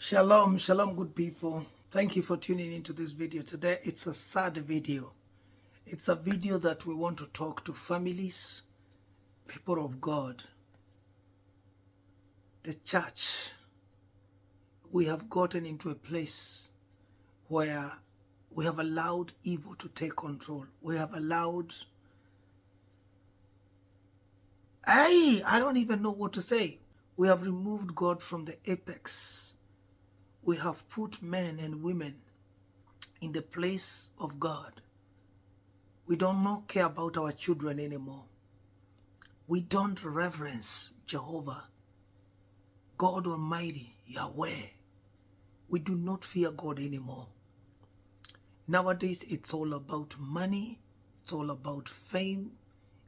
Shalom, shalom, good people. Thank you for tuning into this video. Today, it's a sad video. It's a video that we want to talk to families, people of God, the church. We have gotten into a place where we have allowed evil to take control. We have allowed, I don't even know what to say. We have removed God from the apex. We have put men and women in the place of God. We don't not care about our children anymore. We don't reverence Jehovah, God Almighty, Yahweh. We do not fear God anymore. Nowadays, it's all about money. It's all about fame.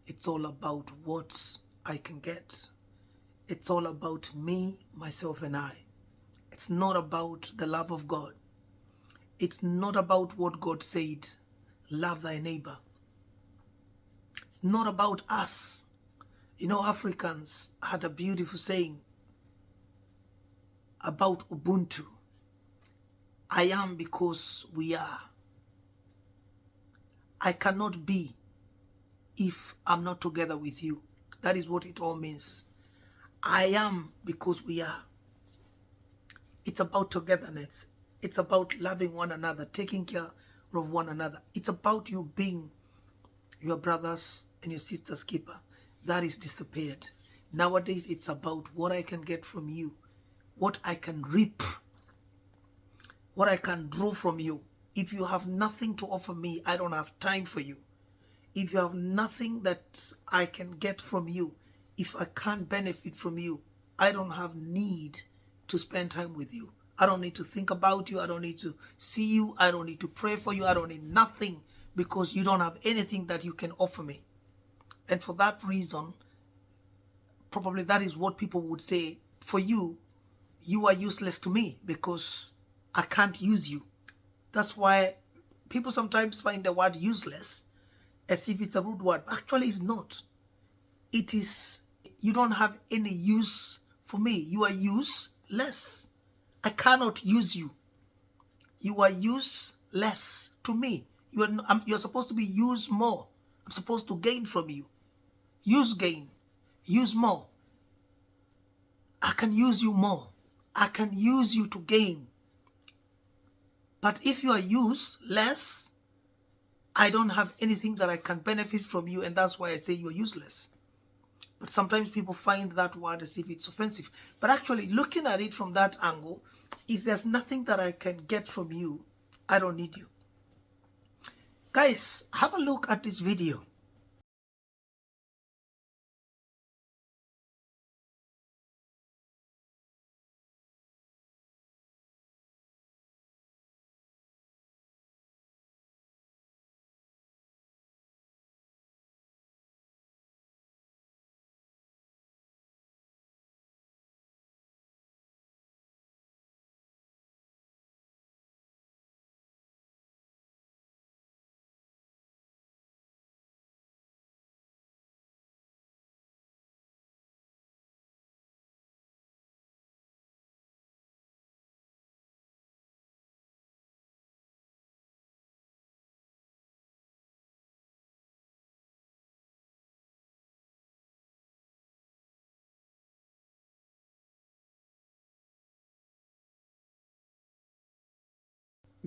It's all about what I can get. It's all about me, myself, and I. It's not about the love of God. It's not about what God said, love thy neighbor. It's not about us. You know, Africans had a beautiful saying about Ubuntu. I am because we are. I cannot be if I'm not together with you. That is what it all means. I am because we are. It's about togetherness. It's about loving one another, taking care of one another. It's about you being your brothers and your sisters' keeper. That is disappeared. Nowadays, it's about what I can get from you, what I can reap, what I can draw from you. If you have nothing to offer me, I don't have time for you. If you have nothing that I can get from you, if I can't benefit from you, I don't have need to spend time with you. I don't need to think about you. I don't need to see you. I don't need to pray for you. I don't need nothing because you don't have anything that you can offer me. And for that reason, probably that is what people would say. For you, you are useless to me because I can't use you. That's why people sometimes find the word useless as if it's a rude word. Actually, it's not. It is, you don't have any use for me. You are useless. I cannot use you. You are useless to me. You're supposed to be used more. I'm supposed to gain from you. Gain. Use more. I can use you more. I can use you to gain. But if you are useless, I don't have anything that I can benefit from you, and that's why I say you are useless. But sometimes people find that word as if it's offensive. But actually, looking at it from that angle, if there's nothing that I can get from you, I don't need you. Guys, have a look at this video.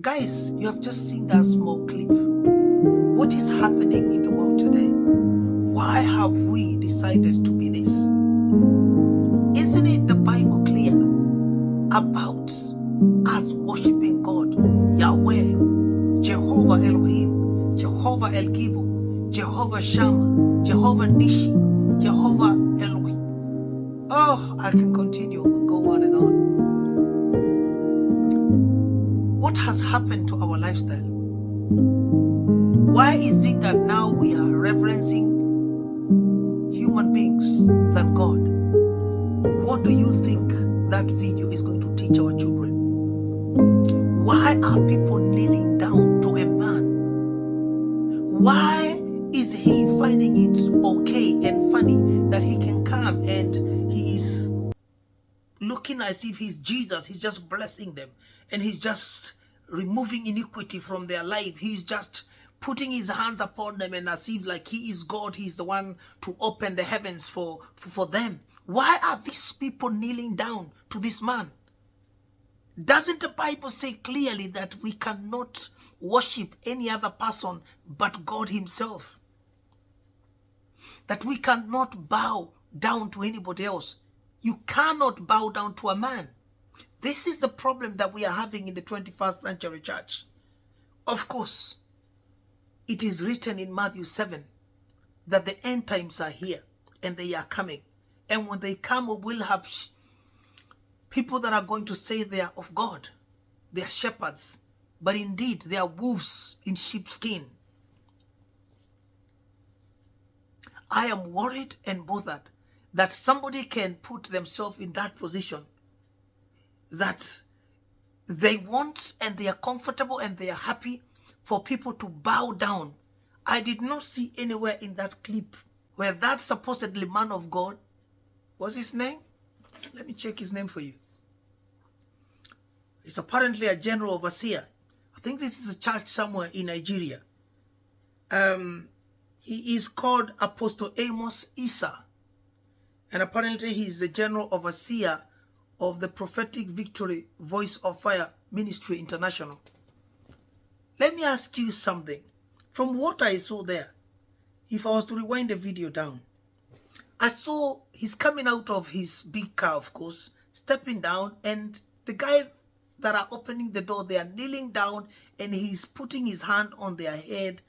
Guys, you have just seen that small clip. What is happening in the world today? Why have we decided to be this? Isn't it the Bible clear about us worshiping God, Yahweh, Jehovah Elohim, Jehovah El Gibo, Jehovah Shammah, Jehovah Nishi, Jehovah Elohim? Oh, I can continue and go on and on. What has happened to our lifestyle? Why is it that now we are reverencing human beings than God? What do you think that video is going to teach our children? Why are people kneeling down to a man? Why is he finding it okay and funny that he can come and he is looking talking as if he's Jesus. He's just blessing them. And he's just removing iniquity from their life. He's just putting his hands upon them, and as if like he is God, he's the one to open the heavens for them. Why are these people kneeling down to this man? Doesn't the Bible say clearly that we cannot worship any other person but God himself? That we cannot bow down to anybody else. You cannot bow down to a man. This is the problem that we are having in the 21st century church. Of course, it is written in Matthew 7 that the end times are here and they are coming. And when they come, we will have people that are going to say they are of God. They are shepherds. But indeed, they are wolves in sheepskin. I am worried and bothered that somebody can put themselves in that position, that they want and they are comfortable and they are happy for people to bow down. I did not see anywhere in that clip where that supposedly man of God, what's his name? Let me check his name for you. He's apparently a general overseer. I think this is a church somewhere in Nigeria. He is called Apostle Amos Issa. And apparently he is the general overseer of the Prophetic Victory Voice of Fire Ministry International. Let me ask you something. From what I saw there, if I was to rewind the video down, I saw he's coming out of his big car, of course, stepping down, and the guy that are opening the door, they are kneeling down, and he's putting his hand on their head.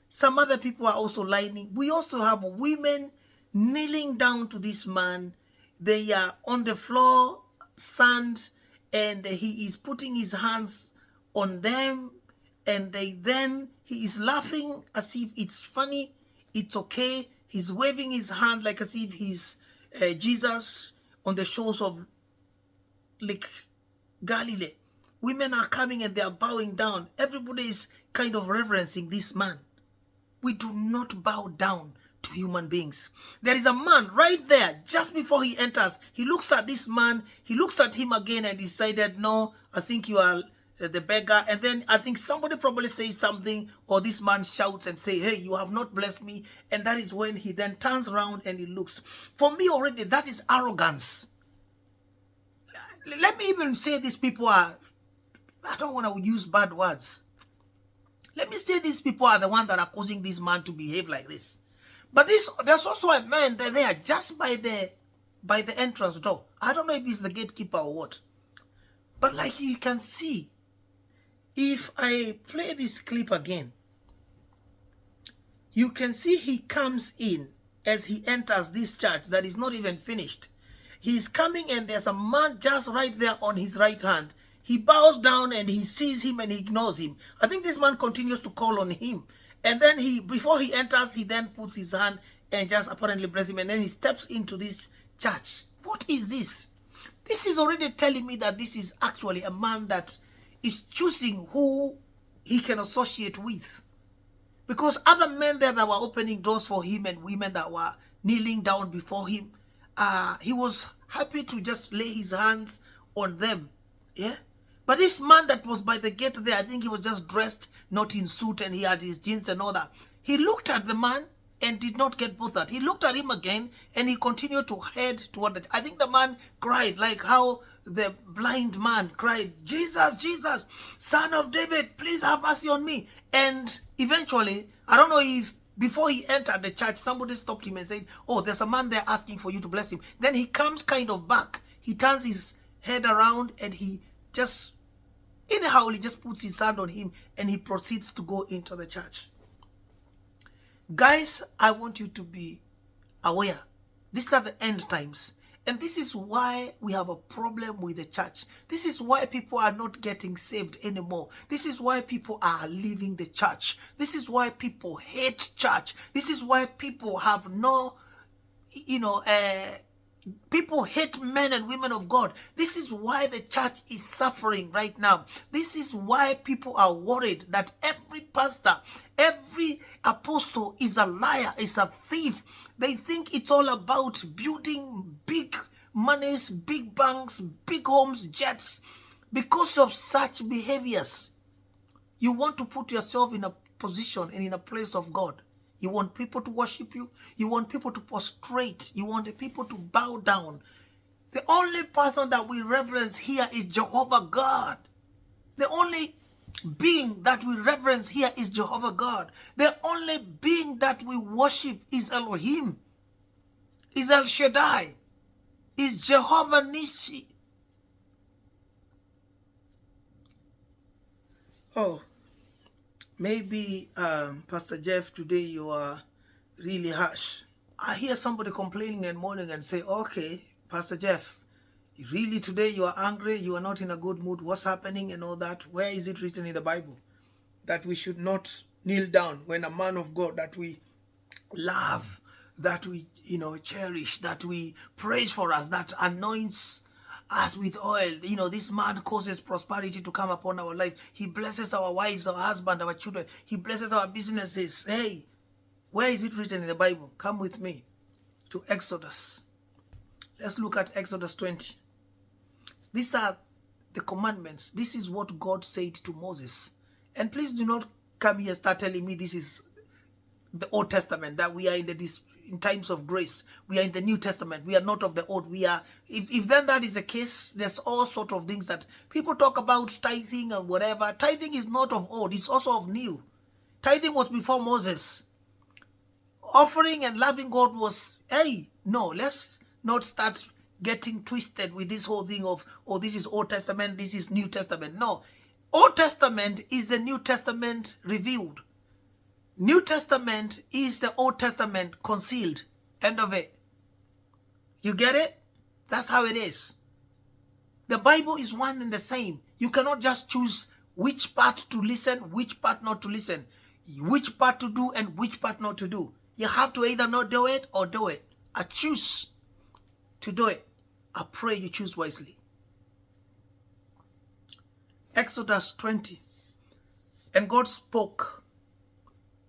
Some other people are also lining. We also have women kneeling down to this man. They are on the floor, sand, and he is putting his hands on them, and he is laughing as if it's funny, it's okay. He's waving his hand like as if he's Jesus on the shores of Lake Galilee. Women are coming and they are bowing down. Everybody is kind of reverencing this man. We do not bow down to human beings. There is a man right there, just before he enters. He looks at this man, he looks at him again and decided, no, I think you are the beggar. And then I think somebody probably says something, or this man shouts and say, hey, you have not blessed me. And that is when he then turns around and he looks. For me already, that is arrogance. Let me even say these people are, I don't want to use bad words. Let me say these people are the ones that are causing this man to behave like this. But there's also a man that they are just by the entrance door. I don't know if he's the gatekeeper or what. But like you can see, if I play this clip again, you can see he comes in as he enters this church that is not even finished. He's coming and there's a man just right there on his right hand. He bows down and he sees him and he ignores him. I think this man continues to call on him. And then before he enters, he then puts his hand and just apparently bless him. And then he steps into this church. What is this? This is already telling me that this is actually a man that is choosing who he can associate with. Because other men there that were opening doors for him and women that were kneeling down before him, he was happy to just lay his hands on them. Yeah? But this man that was by the gate there, I think he was just dressed not in suit and he had his jeans and all that. He looked at the man and did not get bothered. He looked at him again and he continued to head toward I think the man cried like how the blind man cried, Jesus, Jesus, Son of David, please have mercy on me. And eventually, I don't know if before he entered the church, somebody stopped him and said, oh, there's a man there asking for you to bless him. Then he comes kind of back. He turns his head around and he just, anyhow, he just puts his hand on him and he proceeds to go into the church. Guys, I want you to be aware. These are the end times. And this is why we have a problem with the church. This is why people are not getting saved anymore. This is why people are leaving the church. This is why people hate church. This is why people have no, people hate men and women of God. This is why the church is suffering right now. This is why people are worried that every pastor, every apostle is a liar, is a thief. They think it's all about building big monies, big banks, big homes, jets. Because of such behaviors, you want to put yourself in a position and in a place of God. You want people to worship you. You want people to prostrate. You want the people to bow down. The only person that we reverence here is Jehovah God. The only being that we reverence here is Jehovah God. The only being that we worship is Elohim, is El Shaddai, is Jehovah Nissi. Oh, maybe Pastor Jeff, today you are really harsh. I hear somebody complaining and mourning and say, okay, Pastor Jeff, really today you are angry, you are not in a good mood, what's happening and all that? Where is it written in the Bible that we should not kneel down when a man of God that we love, that we cherish, that we praise for us, that anoints us with oil, this man causes prosperity to come upon our life. He blesses our wives, our husband, our children. He blesses our businesses. Hey, where is it written in the Bible? Come with me to Exodus. Let's look at Exodus 20. These are the commandments. This is what God said to Moses. And please do not come here and start telling me this is the Old Testament, that we are in times of grace. We are in the New Testament. We are not of the old. We are, if then that is the case, there's all sort of things that people talk about, tithing or whatever. Tithing is not of old. It's also of new. Tithing was before Moses. Offering and loving God was, hey, no, let's not start getting twisted with this whole thing of, oh, this is Old Testament, this is New Testament. No. Old Testament is the New Testament revealed. New Testament is the Old Testament concealed. End of it. You get it? That's how it is. The Bible is one and the same. You cannot just choose which part to listen, which part not to listen, which part to do and which part not to do. You have to either not do it or do it. I choose to do it. I pray you choose wisely. Exodus 20. And God spoke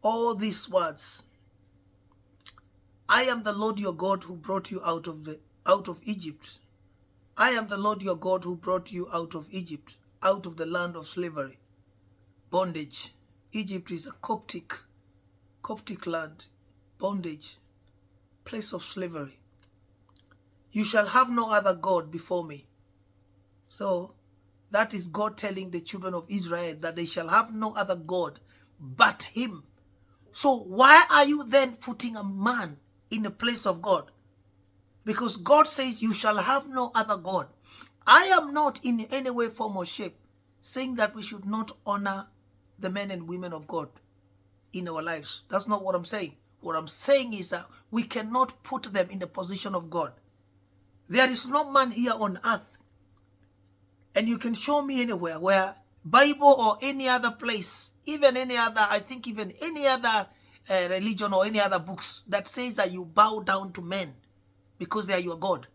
all these words. I am the Lord your God who brought you out of Egypt. I am the Lord your God who brought you out of Egypt, out of the land of slavery, bondage. Egypt is a Coptic land, bondage, place of slavery. You shall have no other God before me. So that is God telling the children of Israel that they shall have no other God but him. So why are you then putting a man in the place of God? Because God says you shall have no other God. I am not in any way, form or shape saying that we should not honor the men and women of God in our lives. That's not what I'm saying. What I'm saying is that we cannot put them in the position of God. There is no man here on earth, and you can show me anywhere where Bible or any other place, even any other, I think even any other religion or any other books that says that you bow down to men because they are your God.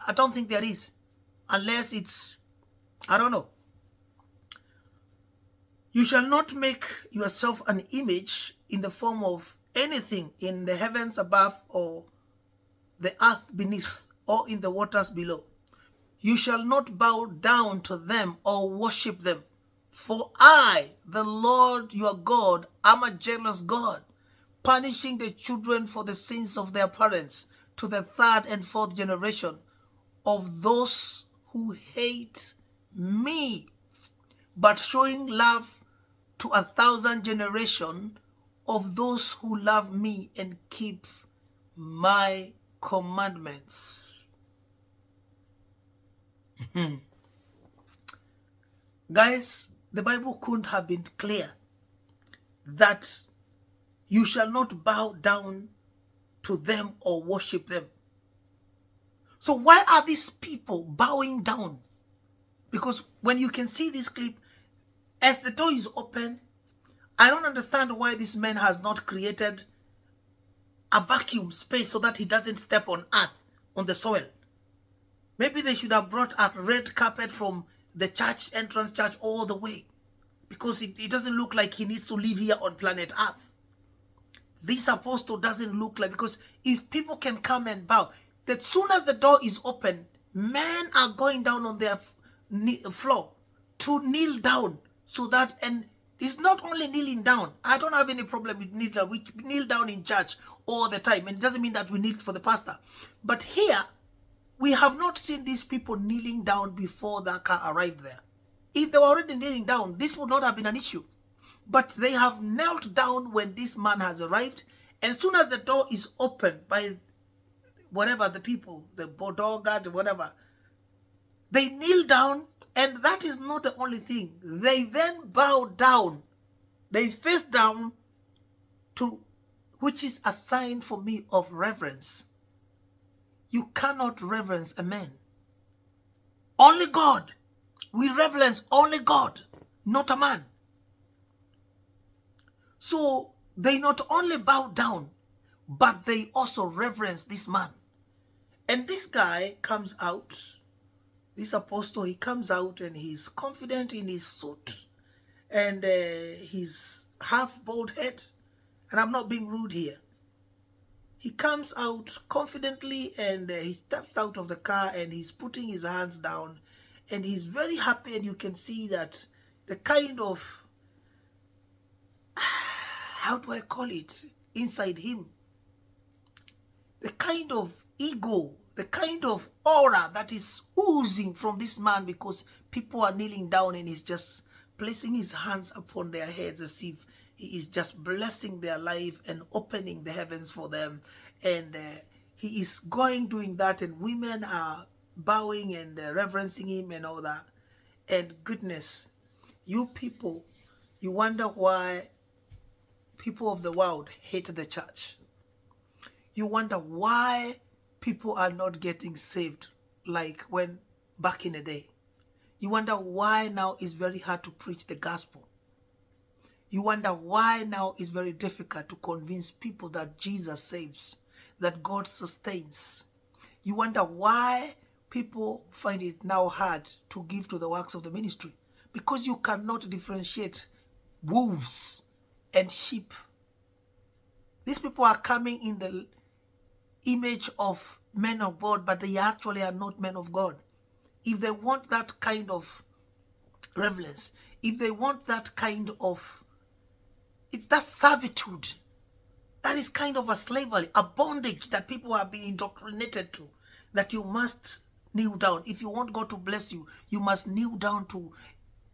I don't think there is, unless it's, I don't know. You shall not make yourself an image in the form of anything in the heavens above or the earth beneath or in the waters below. You shall not bow down to them or worship them. For I, the Lord your God, am a jealous God, punishing the children for the sins of their parents to the third and fourth generation of those who hate me, but showing love to 1,000 generations of those who love me and keep my commandments. Guys, the Bible couldn't have been clear that you shall not bow down to them or worship them. So why are these people bowing down? Because when you can see this clip, as the door is open, I don't understand why this man has not created a vacuum space so that he doesn't step on earth, on the soil. Maybe they should have brought a red carpet from the church, entrance church, all the way. Because it doesn't look like he needs to live here on planet Earth. This apostle doesn't look like, because if people can come and bow, That soon as the door is open, men are going down on their floor to kneel down, so that, and it's not only kneeling down. I don't have any problem with kneel down. We kneel down in church all the time, and it doesn't mean that we kneel for the pastor. But here, we have not seen these people kneeling down before that car arrived there. If they were already kneeling down, this would not have been an issue. But they have knelt down when this man has arrived, and as soon as the door is opened by whatever the people, the door guard, whatever, they kneel down, and that is not the only thing. They then bow down. They face down, to, which is a sign for me of reverence. You cannot reverence a man. Only God. We reverence only God, not a man. So they not only bow down, but they also reverence this man. And this guy comes out, this apostle, he comes out and he's confident in his suit and his half-bald head. And I'm not being rude here. He comes out confidently and he steps out of the car and he's putting his hands down and he's very happy, and you can see that the kind of, how do I call it, inside him, the kind of ego, the kind of aura that is oozing from this man, because people are kneeling down and he's just placing his hands upon their heads as if he is just blessing their life and opening the heavens for them. And he is doing that, and women are bowing and reverencing him and all that. And goodness, you people, you wonder why people of the world hate the church. You wonder why people are not getting saved like when back in the day. You wonder why now it's very hard to preach the gospel. You wonder why now it's very difficult to convince people that Jesus saves, that God sustains. You wonder why people find it now hard to give to the works of the ministry, because you cannot differentiate wolves and sheep. These people are coming in the image of men of God, but they actually are not men of God. If they want that kind of reverence, if they want that kind of, it's that servitude, that is kind of a slavery, a bondage that people are being indoctrinated to, that you must kneel down. If you want God to bless you, you must kneel down to.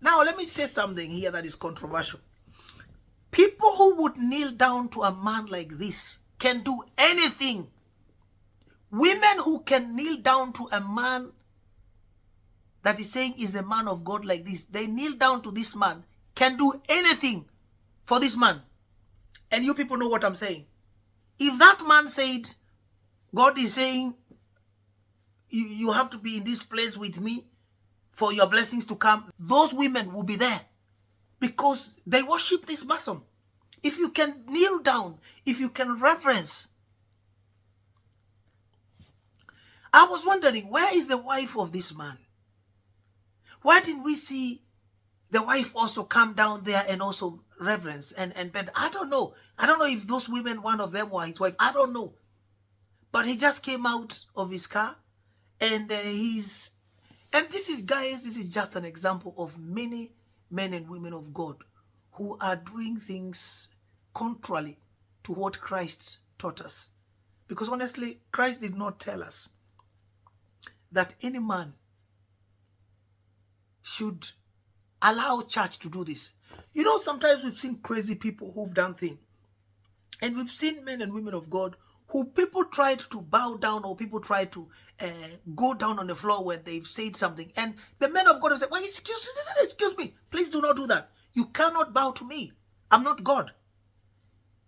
Now, let me say something here that is controversial. People who would kneel down to a man like this can do anything. Women who can kneel down to a man that is saying is the man of God like this, they kneel down to this man, can do anything for this man. And you people know what I'm saying. If that man said, God is saying, you have to be in this place with me for your blessings to come, those women will be there because they worship this person. If you can kneel down, if you can reverence. I was wondering, where is the wife of this man? Why didn't we see the wife also come down there and also reverence? But I don't know. I don't know if those women, one of them was his wife. I don't know. But he just came out of his car and this is, guys, this is just an example of many men and women of God who are doing things contrary to what Christ taught us. Because honestly, Christ did not tell us that any man should allow church to do this. You know, sometimes we've seen crazy people who've done things. And we've seen men and women of God who people tried to bow down, or people tried to go down on the floor when they've said something. And the men of God have said, well, excuse me, please do not do that. You cannot bow to me. I'm not God.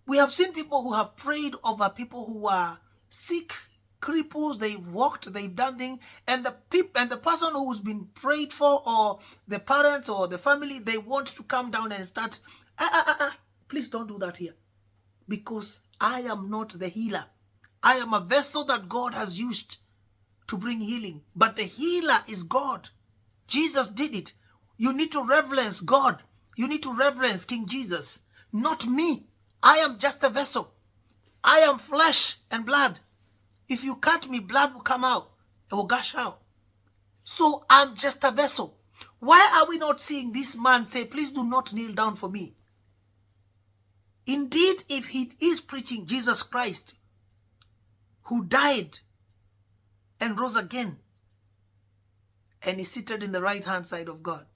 We have seen people who have prayed over people who are sick, cripples, they've walked, they've done things, and the person who's been prayed for, or the parents or the family, they want to come down and start, please don't do that here. Because I am not the healer. I am a vessel that God has used to bring healing. But the healer is God. Jesus did it. You need to reverence God. You need to reverence King Jesus, not me. I am just a vessel. I am flesh and blood. If you cut me, blood will come out. It will gush out. So I'm just a vessel. Why are we not seeing this man say, please do not kneel down for me? Indeed, if he is preaching Jesus Christ, who died and rose again, and is seated in the right-hand side of God,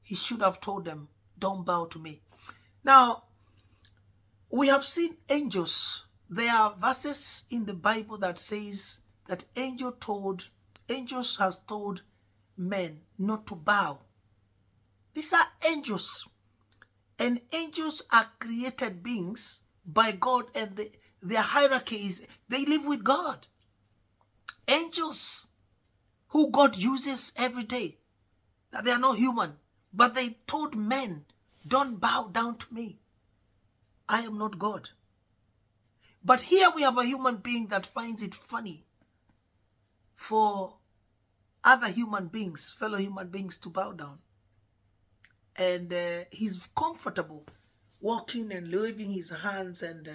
he should have told them, don't bow to me. Now, we have seen angels. There are verses in the Bible that says that angels has told men not to bow. These are angels. And angels are created beings by God, and their hierarchy is they live with God. Angels who God uses every day, that they are not human, but they told men, don't bow down to me. I am not God. But here we have a human being that finds it funny for other human beings, fellow human beings, to bow down. And he's comfortable walking and waving his hands and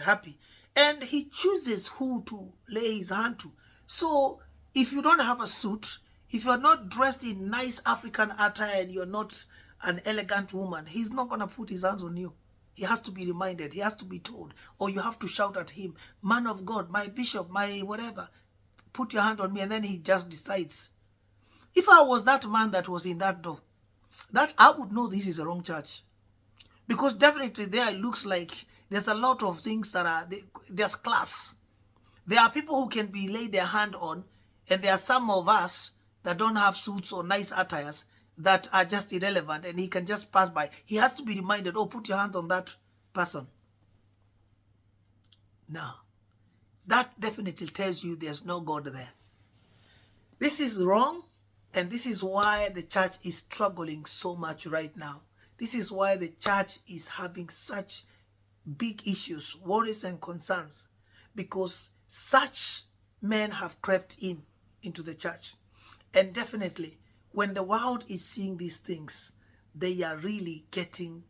happy. And he chooses who to lay his hand to. So if you don't have a suit, if you're not dressed in nice African attire and you're not an elegant woman, he's not going to put his hands on you. He has to be reminded. He has to be told. Or you have to shout at him, man of God, my bishop, my whatever, put your hand on me. And then he just decides. If I was that man that was in that door, that I would know this is a wrong church. Because definitely there it looks like there's a lot of things that are, there's class. There are people who can be laid their hand on, and there are some of us that don't have suits or nice attires that are just irrelevant, and he can just pass by. He has to be reminded, oh, put your hand on that person. No. That definitely tells you there's no God there. This is wrong, and this is why the church is struggling so much right now. This is why the church is having such big issues, worries and concerns, because such men have crept into the church. And definitely, when the world is seeing these things, they are really getting...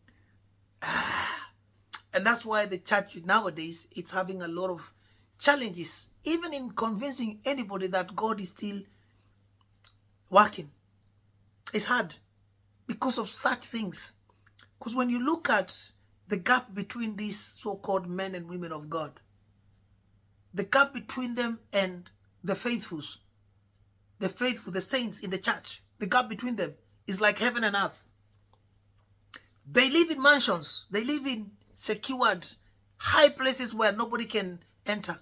And that's why the church nowadays, it's having a lot of challenges, even in convincing anybody that God is still working. It's hard because of such things. Because when you look at the gap between these so-called men and women of God, the gap between them and the faithfuls, the saints in the church, the gap between them is like heaven and earth. They live in mansions. They live in secured, high places where nobody can enter.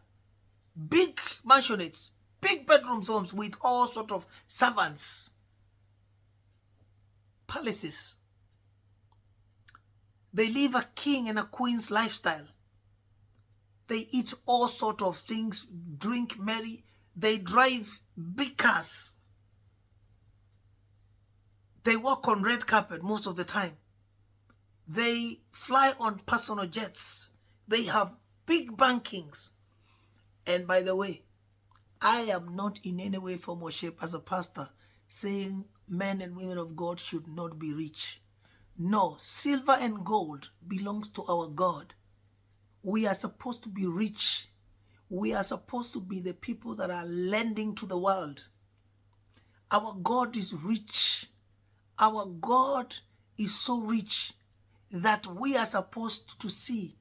Big mansionettes, big bedrooms, homes with all sort of servants, palaces. They live a king and a queen's lifestyle. They eat all sort of things, drink merry. They drive big cars. They walk on red carpet most of the time. They fly on personal jets. They have big bankings. And by the way, I am not in any way, form or shape as a pastor saying men and women of God should not be rich. No, silver and gold belongs to our God. We are supposed to be rich. We are supposed to be the people that are lending to the world. Our God is rich. Our God is so rich that we are supposed to see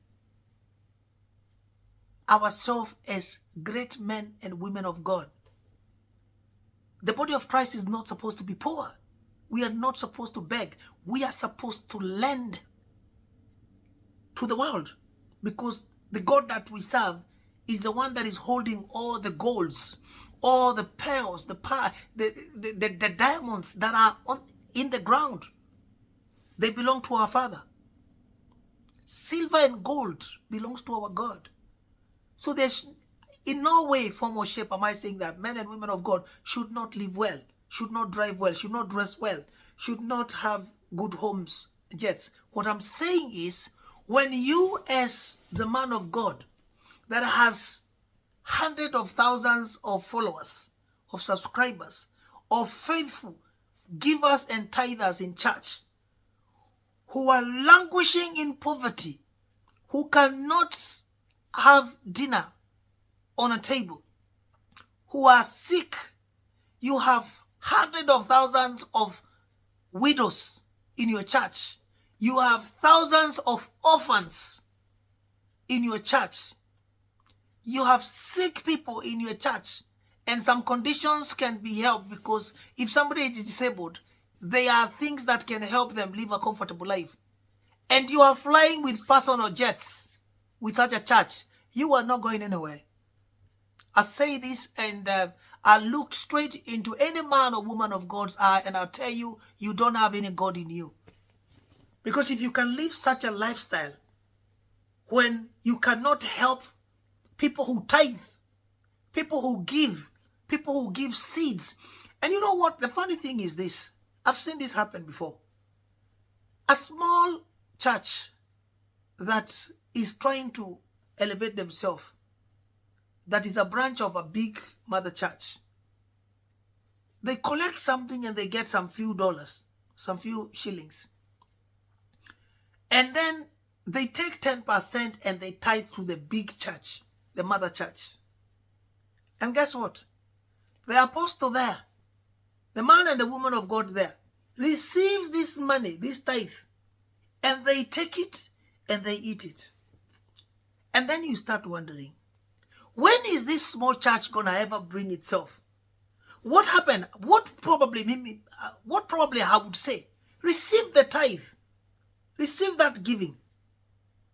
ourselves as great men and women of God. The body of Christ is not supposed to be poor. We are not supposed to beg. We are supposed to lend to the world, because the God that we serve is the one that is holding all the golds, all the pearls, the diamonds that are in the ground. They belong to our Father. Silver and gold belongs to our God. So there's in no way, form or shape am I saying that men and women of God should not live well, should not drive well, should not dress well, should not have good homes, jets. What I'm saying is, when you as the man of God that has hundreds of thousands of followers, of subscribers, of faithful givers and tithers in church, who are languishing in poverty, who cannot have dinner on a table who are sick. You have hundreds of thousands of widows in your church. You have thousands of orphans in your church. You have sick people in your church. And some conditions can be helped, because if somebody is disabled, there are things that can help them live a comfortable life. And you are flying with personal jets with such a church. You are not going anywhere. I say this, and I look straight into any man or woman of God's eye, and I'll tell you, you don't have any God in you. Because if you can live such a lifestyle when you cannot help people who tithe, people who give seeds. And you know what? The funny thing is this. I've seen this happen before. A small church that is trying to elevate themselves, that is a branch of a big mother church. They collect something and they get some few dollars, some few shillings. And then they take 10% and they tithe to the big church, the mother church. And guess what? The apostle there, the man and the woman of God there, receive this money, this tithe, and they take it and they eat it. And then you start wondering, when is this small church gonna ever bring itself? What happened? What probably I would say, receive the tithe, receive that giving.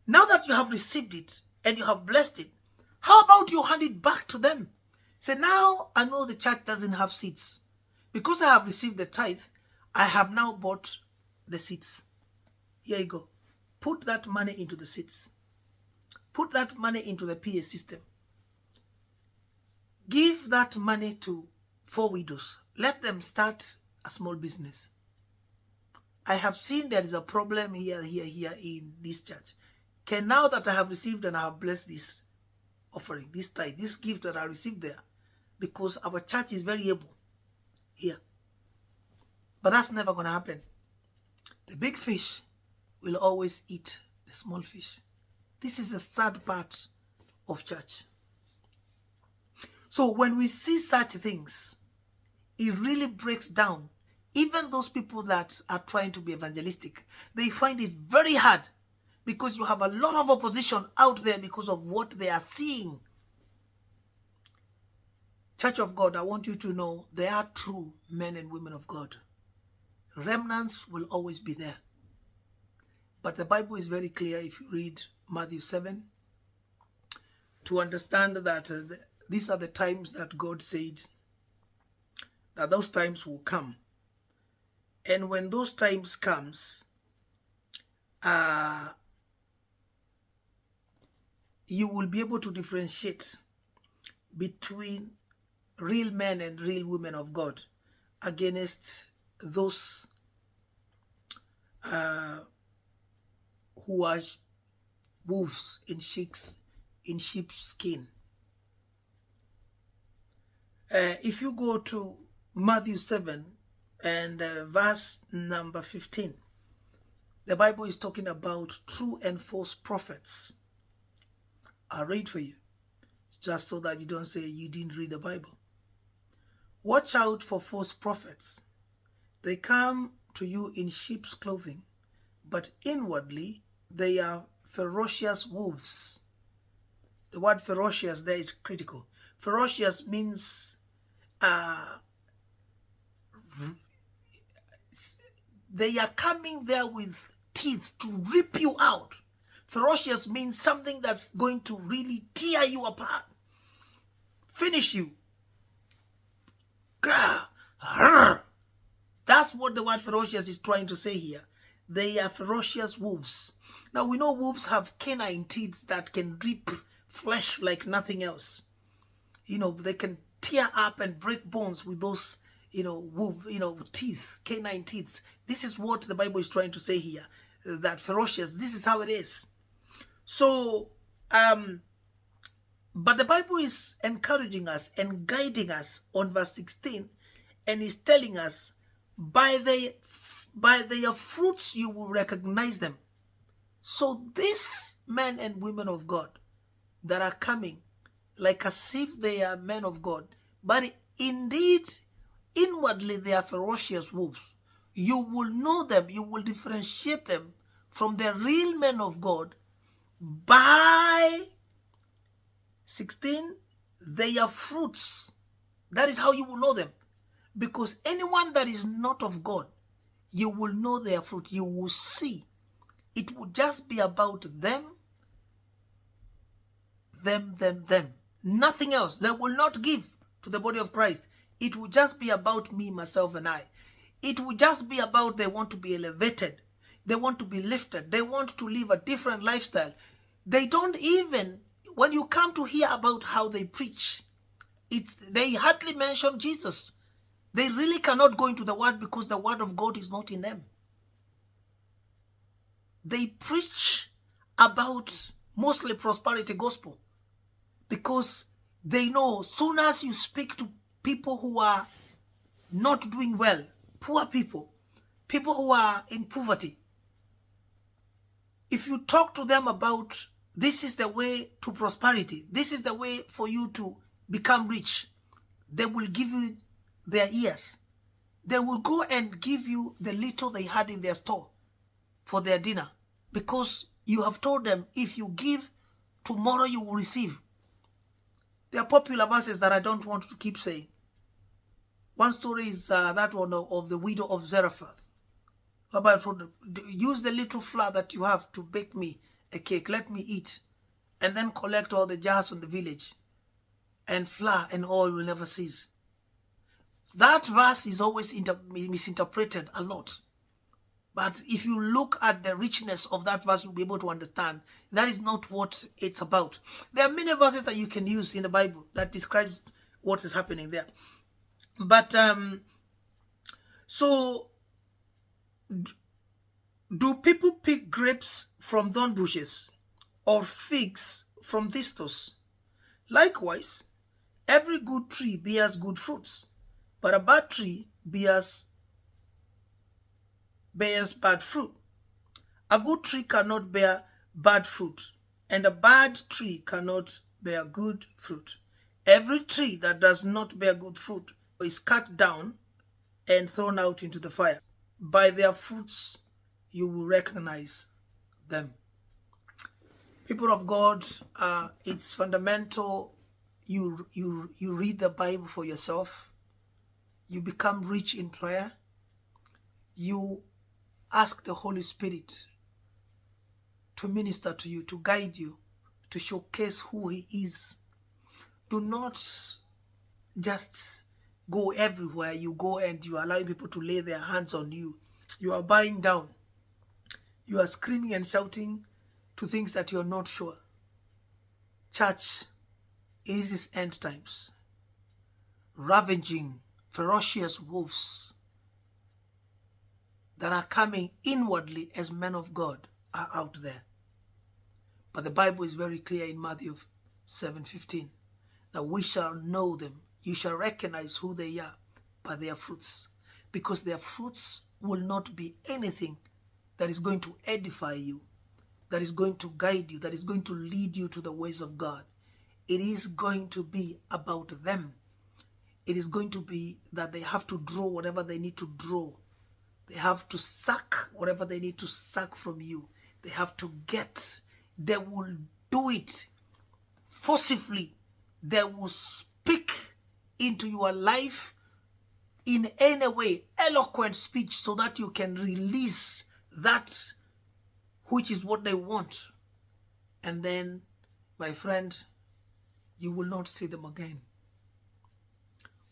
Now that you have received it and you have blessed it, how about you hand it back to them? Say, now I know the church doesn't have seats. Because I have received the tithe, I have now bought the seats. Here you go. Put that money into the seats. Put that money into the PA system. Give that money to 4 widows. Let them start a small business. I have seen there is a problem here in this church. Okay, now that I have received and I have blessed this offering, this tithe, this gift that I received there, because our church is very able here. But that's never going to happen. The big fish will always eat the small fish. This is a sad part of church. So when we see such things, it really breaks down. Even those people that are trying to be evangelistic, they find it very hard, because you have a lot of opposition out there because of what they are seeing. Church of God, I want you to know there are true men and women of God. Remnants will always be there. But the Bible is very clear if you read Matthew 7 to understand that these are the times that God said that those times will come. And when those times comes, you will be able to differentiate between real men and real women of God against those who are wolves in sheep's skin. If you go to Matthew 7 and verse number 15, the Bible is talking about true and false prophets. I'll read for you, just so that you don't say you didn't read the Bible. Watch out for false prophets. They come to you in sheep's clothing, but inwardly they are ferocious wolves. The word ferocious there is critical. Ferocious means they are coming there with teeth to rip you out. Ferocious means something that's going to really tear you apart, finish you. That's what the word ferocious is trying to say here. They are ferocious wolves. Now we know wolves have canine teeth that can rip flesh like nothing else. They can tear up and break bones with those, teeth, canine teeth. This is what the Bible is trying to say here. That ferocious, this is how it is. So, but the Bible is encouraging us and guiding us on verse 16, and is telling us, by their fruits you will recognize them. So these men and women of God that are coming like as if they are men of God, but indeed, inwardly they are ferocious wolves. You will know them, you will differentiate them from the real men of God by 16, their fruits. That is how you will know them. Because anyone that is not of God, you will know their fruit. You will see. It will just be about them. Nothing else. They will not give to the body of Christ. It will just be about me, myself, and I. It will just be about they want to be elevated. They want to be lifted. They want to live a different lifestyle. They don't even, when you come to hear about how they preach, they hardly mention Jesus. They really cannot go into the word because the word of God is not in them. They preach about mostly prosperity gospel because they know soon as you speak to people who are not doing well, poor people, people who are in poverty, if you talk to them about this is the way to prosperity, this is the way for you to become rich, they will give you their ears. They will go and give you the little they had in their store for their dinner because you have told them if you give, tomorrow you will receive. There are popular verses that I don't want to keep saying. One story is that one of the widow of Zarephath. Rabbi told, use the little flour that you have to bake me a cake. Let me eat. And then collect all the jars from the village. And flour and oil will never cease. That verse is always misinterpreted a lot. But if you look at the richness of that verse, you'll be able to understand that is not what it's about. There are many verses that you can use in the Bible that describes what is happening there. But, so, do people pick grapes from thorn bushes or figs from thistles? Likewise, every good tree bears good fruits, but a bad tree bears bad fruit. A good tree cannot bear bad fruit, and a bad tree cannot bear good fruit. Every tree that does not bear good fruit is cut down and thrown out into the fire. By their fruits you will recognize them. People of God, it's fundamental you read the Bible for yourself. You become rich in prayer. You ask the Holy Spirit to minister to you, to guide you, to showcase who He is. Do not just go everywhere you go and you allow people to lay their hands on you. You are bowing down. You are screaming and shouting to things that you are not sure. Church, is this end times. Ravaging, ferocious wolves that are coming inwardly as men of God are out there. But the Bible is very clear in Matthew 7:15 that we shall know them. You shall recognize who they are by their fruits, because their fruits will not be anything that is going to edify you, that is going to guide you, that is going to lead you to the ways of God. It is going to be about them. It is going to be that they have to draw whatever they need to draw. They have to suck whatever they need to suck from you. They have to get. They will do it forcibly. They will speak into your life in any way, eloquent speech, so that you can release that which is what they want. And then, my friend, you will not see them again.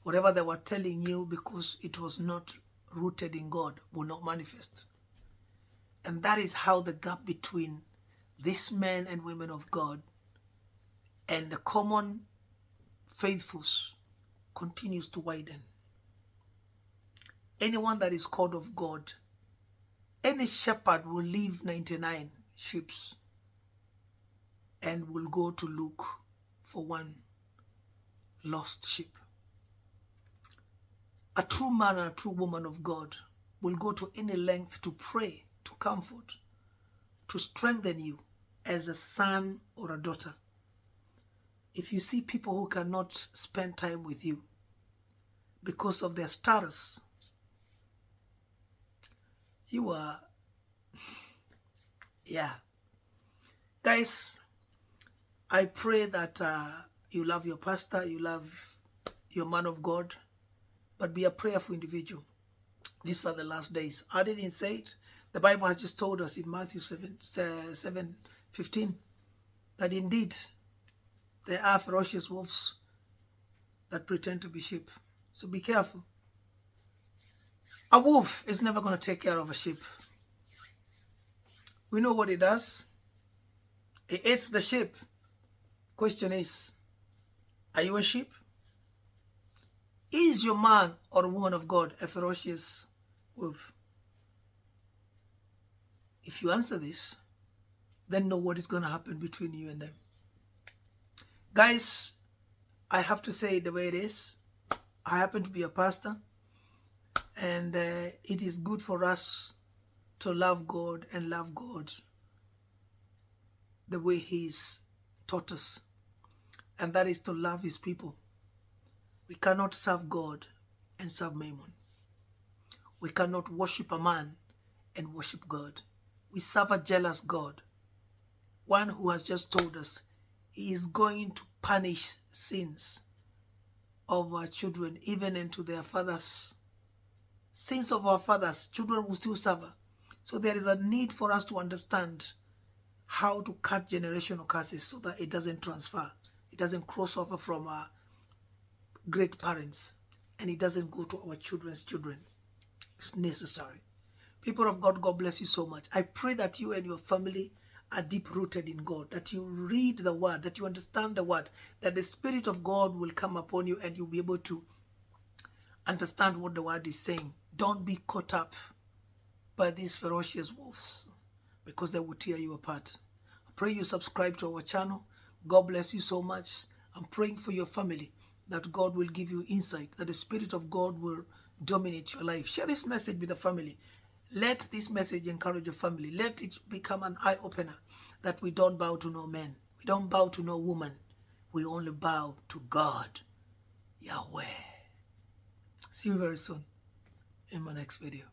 Whatever they were telling you, because it was not rooted in God, will not manifest. And that is how the gap between these men and women of God and the common faithfuls continues to widen. Anyone that is called of God, any shepherd will leave 99 sheep and will go to look for one lost sheep. A true man and a true woman of God will go to any length to pray, to comfort, to strengthen you as a son or a daughter. If you see people who cannot spend time with you because of their status, you are, yeah. Guys, I pray that you love your pastor, you love your man of God, but be a prayerful individual. These are the last days. I didn't say it. The Bible has just told us in Matthew 7:15 that indeed there are ferocious wolves that pretend to be sheep. So be careful. A wolf is never going to take care of a sheep. We know what it does. It eats the sheep. Question is, are you a sheep? Is your man or woman of God a ferocious wolf? If you answer this, then know what is going to happen between you and them. Guys, I have to say it the way it is. I happen to be a pastor, and it is good for us to love God and love God the way He's taught us, and that is to love His people. We cannot serve God and serve Mammon. We cannot worship a man and worship God. We serve a jealous God, one who has just told us He is going to punish sins of our children, even into their fathers. Sins of our fathers, children will still suffer. So there is a need for us to understand how to cut generational curses so that it doesn't transfer. It doesn't cross over from our great parents, and it doesn't go to our children's children. It's necessary. People of God, God bless you so much. I pray that you and your family are deep-rooted in God, that you read the word, that you understand the word, that the Spirit of God will come upon you and you'll be able to understand what the word is saying. Don't be caught up by these ferocious wolves, because they will tear you apart. I pray you subscribe to our channel. God bless you so much. I'm praying for your family, that God will give you insight, that the Spirit of God will dominate your life. Share this message with the family. Let this message encourage your family. Let it become an eye-opener that we don't bow to no man. We don't bow to no woman. We only bow to God, Yahweh. See you very soon in my next video.